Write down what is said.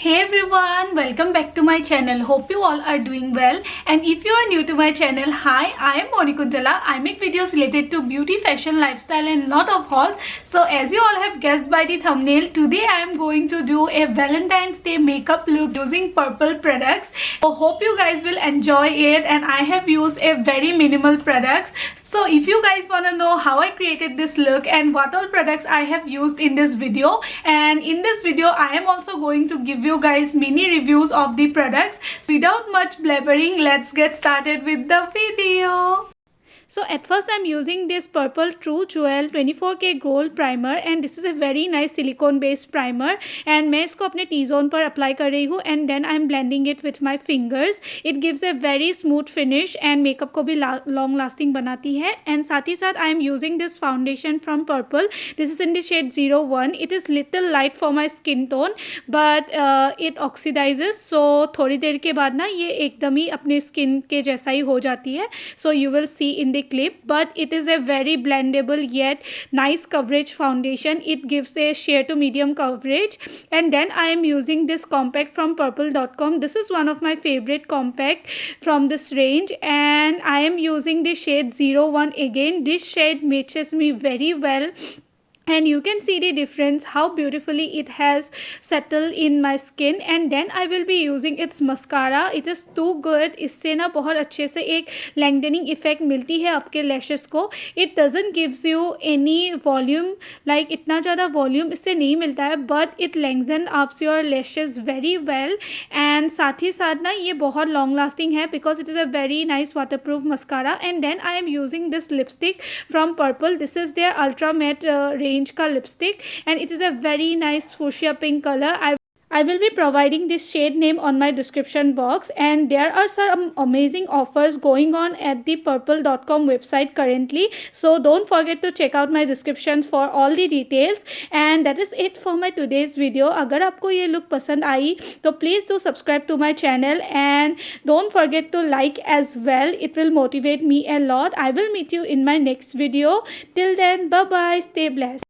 Hey everyone, welcome back to my channel. Hope you all are doing well. And if you are new to my channel, hi, I am Monikuntala. I make videos related to beauty, fashion, lifestyle and lot of hauls. So as you all have guessed by the thumbnail, today I am going to do a Valentine's Day makeup look using Purplle products. So hope you guys will enjoy it, and I have used a very minimal products. So if you guys want to know how I created this look and what all products I have used in this video, and in this video I am also going to give you guys mini reviews of the products. Without much blabbering, let's get started with the video. So at first I'm using this Purplle True Jewel 24K Gold Primer, and this is a very nice silicone based primer, and मैं इसको अपने T-zone पर apply कर रही हूँ, and then I'm blending it with my fingers. It gives a very smooth finish and makeup को भी long lasting बनाती है. And साथ ही साथ I am using this foundation from Purplle. This is in the shade 01. It is little light for my skin tone, but it oxidizes. So थोड़ी देर के बाद ना ये एकदम ही अपने skin के जैसा ही हो जाती है. So you will see in the clip, but it is a very blendable yet nice coverage foundation. It gives a sheer to medium coverage. And then I am using this compact from purplle.com. This is one of my favorite compact from this range, and I am using the shade 01 again. This shade matches me very well, and you can see the difference how beautifully it has settled in my skin. And then I will be using its mascara. It is too good. इससे ना बहुत अच्छे से एक lengthening effect मिलती है आपके lashes को. It doesn't gives you any volume, like इतना ज़्यादा volume इससे नहीं मिलता है, but it lengthen up your lashes very well. And साथ ही साथ ना ये बहुत long lasting है because it is a very nice waterproof mascara. And then I am using this lipstick from Purplle. This is their ultra matte range का lipstick, and it is a very nice fuchsia pink color. I will be providing this shade name on my description box, and there are some amazing offers going on at the purplle.com website currently, so don't forget to check out my descriptions for all the details. And that is it for my today's video. अगर आपको ये look पसंद आई तो please do subscribe to my channel, and don't forget to like as well. It will motivate me a lot. I will meet you in my next video. Till then, bye bye, stay blessed.